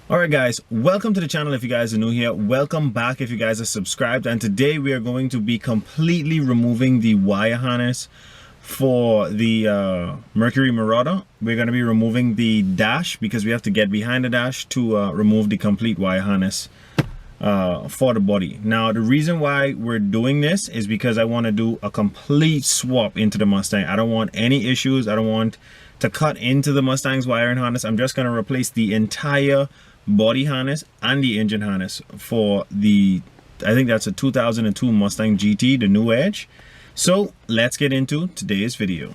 Alright guys, welcome to the channel if you guys are new here. Welcome back if you guys are subscribed. And today we are going to be completely removing the wire harness for the Mercury Marauder. We're going to be removing the dash because we have to get behind the dash to remove the complete wire harness for the body. Now the reason why we're doing this is because I want to do a complete swap into the Mustang. I don't want any issues. I don't want to cut into the Mustang's wiring harness. I'm just going to replace the entire body harness and the engine harness for the, I think that's a 2002 Mustang GT, the new Edge. So let's get into today's video.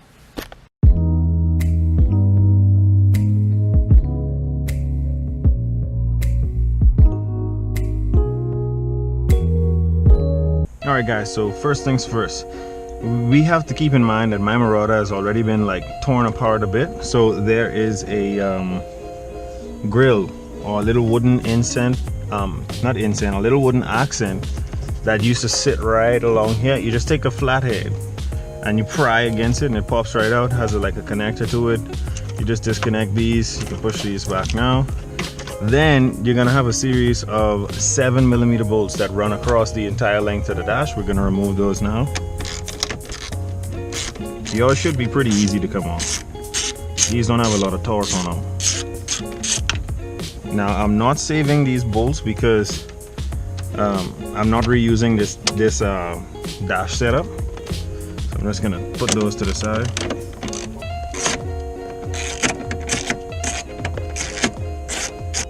Alright guys, so first things first, we have to keep in mind that my Marauder has already been like torn apart a bit. So there is a grill or a little wooden accent that used to sit right along here. You just take a flathead and you pry against it and it pops right out. It has like a connector to it. You just disconnect these. You can push these back now. Then you're gonna have a series of 7mm bolts that run across the entire length of the dash. We're gonna remove those now. Yours should be pretty easy to come off. These don't have a lot of torque on them. Now I'm not saving these bolts because I'm not reusing this dash setup. So I'm just gonna put those to the side.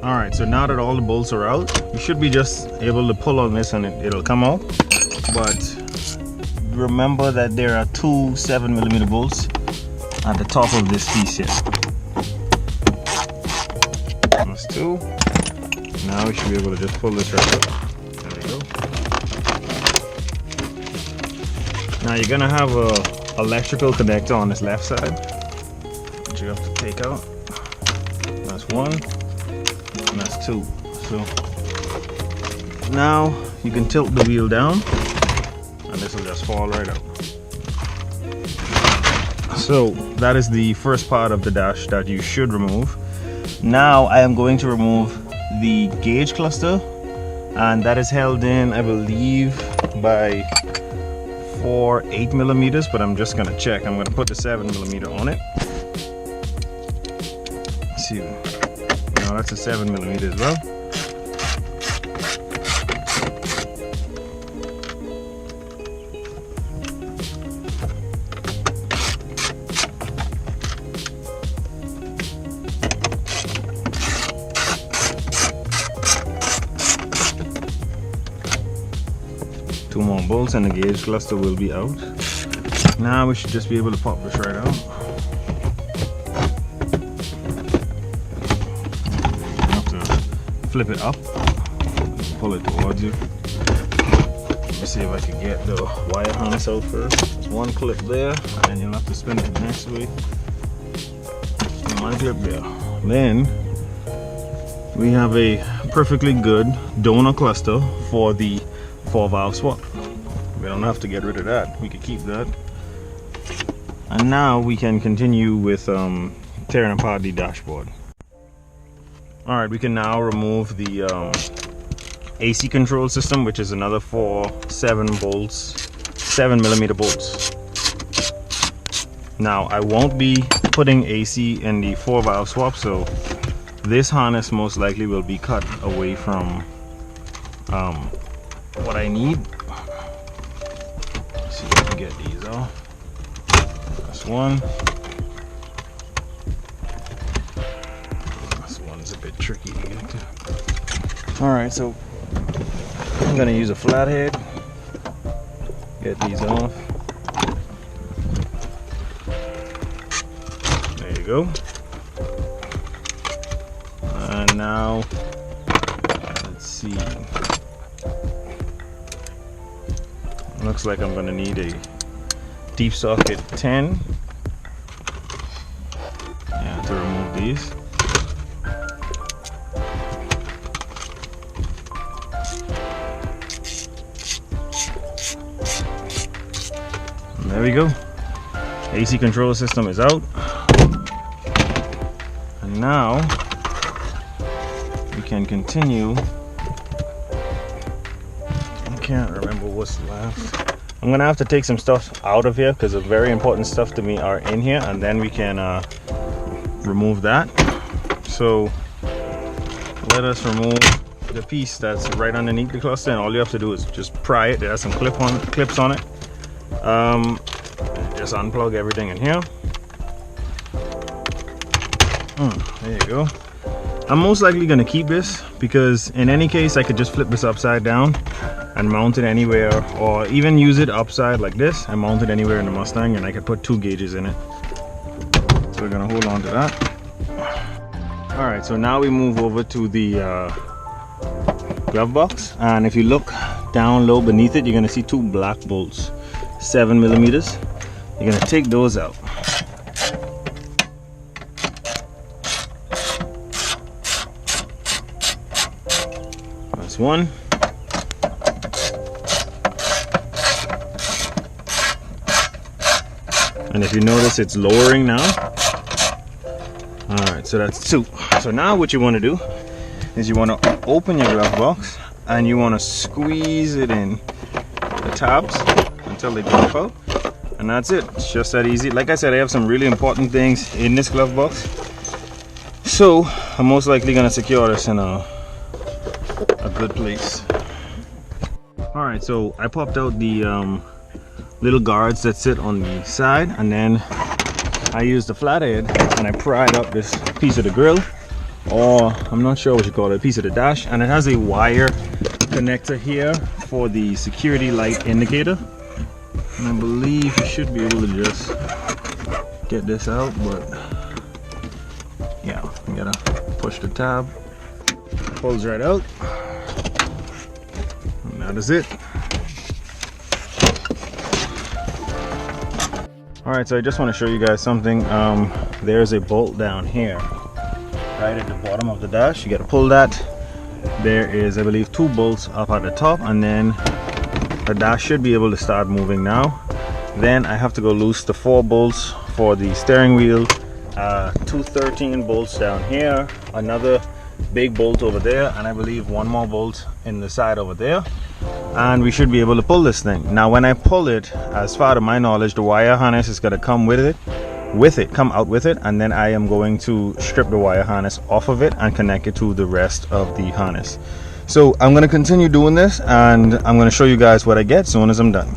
Alright, so now that all the bolts are out, you should be just able to pull on this and it'll come out. But remember that there are two 7mm bolts at the top of this piece here. That's two. Now we should be able to just pull this right up. There we go. Now you're gonna have a electrical connector on this left side that you have to take out. That's one, and that's two. So now you can tilt the wheel down and this will just fall right out. So that is the first part of the dash that you should remove. Now I am going to remove the gauge cluster, and that is held in, I believe, by 4 8mm, but I'm just gonna check. I'm gonna put the 7mm on it. Let's see. No, that's a 7mm as well. Two more bolts and the gauge cluster will be out. Now we should just be able to pop this right out. You have to flip it up, pull it towards you. Let me see if I can get the wire harness out first. There's one clip there, and then you'll have to spin it the next way. One clip there. Then we have a perfectly good donor cluster for the 4-valve swap. We don't have to get rid of that. We could keep that. And now we can continue with tearing apart the dashboard. Alright, we can now remove the AC control system, which is another 7mm bolts. Now I won't be putting AC in the 4-valve swap, so this harness most likely will be cut away from what I need. Let's see if I can get these off. That's one. This one's a bit tricky to get to. Alright, so I'm gonna use a flathead. Get these off. There you go. And now let's see. Looks like I'm gonna need a deep socket 10 to remove these. And there we go. AC control system is out. And now we can continue. I can't remember what's left. I'm gonna have to take some stuff out of here because the very important stuff to me are in here, and then we can remove that. So let us remove the piece that's right underneath the cluster, and all you have to do is just pry it. There are some clips on it. Just unplug everything in here. There you go. I'm most likely gonna keep this because in any case I could just flip this upside down and mount it anywhere, or even use it upside like this and mount it anywhere in the Mustang, and I could put 2 gauges in it. So we're gonna hold on to that. All right, so now we move over to the glove box, and if you look down low beneath it, you're gonna see 2 black bolts, 7mm. You're gonna take those out. That's one. And if you notice, it's lowering now. All right, so that's 2. So now what you want to do is you want to open your glove box and you want to squeeze it in the tabs until they drop out, and that's it. It's just that easy. Like I said, I have some really important things in this glove box, so I'm most likely going to secure this in a good place. All right, so I popped out the little guards that sit on the side, and then I used the flathead and I pried up this piece of the grill, or I'm not sure what you call it, a piece of the dash, and it has a wire connector here for the security light indicator, and I believe you should be able to just get this out, but yeah, you gotta push the tab, pulls right out, and that is it. All right, so I just want to show you guys something. There's a bolt down here right at the bottom of the dash. You got to pull that. There is, I believe, 2 bolts up at the top, and then the dash should be able to start moving now. Then I have to go loose the 4 bolts for the steering wheel, 2 13 bolts down here, another big bolt over there, and I believe 1 more bolt in the side over there, and we should be able to pull this thing. Now when I pull it, as far to my knowledge, the wire harness is going to come come out with it, and then I am going to strip the wire harness off of it and connect it to the rest of the harness. So I'm going to continue doing this, and I'm going to show you guys what I get as soon as I'm done.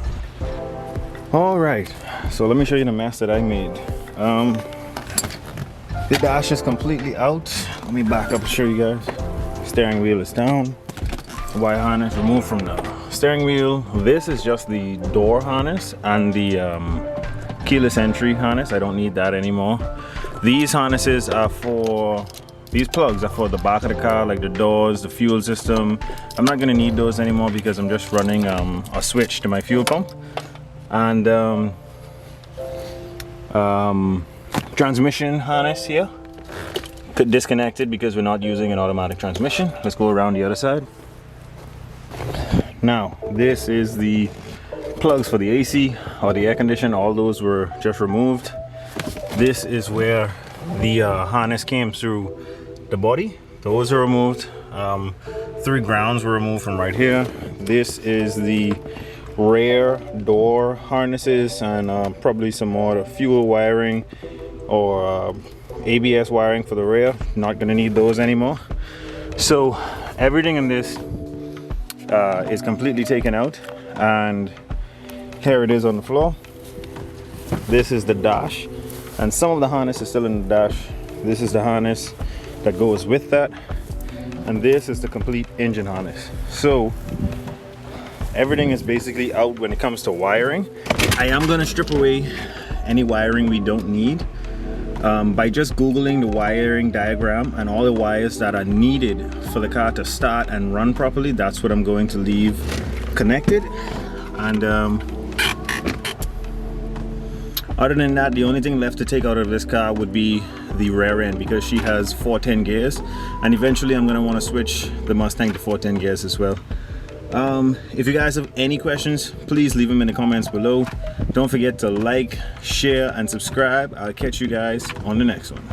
All right, so let me show you the mess that I made. The dash is completely out. Let me back up and show you guys. Steering wheel is down. The wire harness removed from the steering wheel. This is just the door harness and the keyless entry harness. I don't need that anymore. These harnesses are for, these plugs are for the back of the car, like the doors, the fuel system. I'm not gonna need those anymore because I'm just running a switch to my fuel pump. And transmission harness here, disconnected because we're not using an automatic transmission. Let's go around the other side. Now this is the plugs for the AC or the air conditioner. All those were just removed. This is where the harness came through the body. Those are removed. 3 grounds were removed from right here. This is the rear door harnesses, and probably some more fuel wiring or ABS wiring for the rear. Not gonna need those anymore. So everything in this is completely taken out, and here it is on the floor. This is the dash, and some of the harness is still in the dash. This is the harness that goes with that, and this is the complete engine harness. So everything is basically out when it comes to wiring. I am gonna strip away any wiring we don't need by just googling the wiring diagram and all the wires that are needed for the car to start and run properly. That's what I'm going to leave connected. And other than that, the only thing left to take out of this car would be the rear end, because she has 410 gears, and eventually I'm going to want to switch the Mustang to 410 gears as well. If you guys have any questions, please leave them in the comments below. Don't forget to like, share, and subscribe. I'll catch you guys on the next one.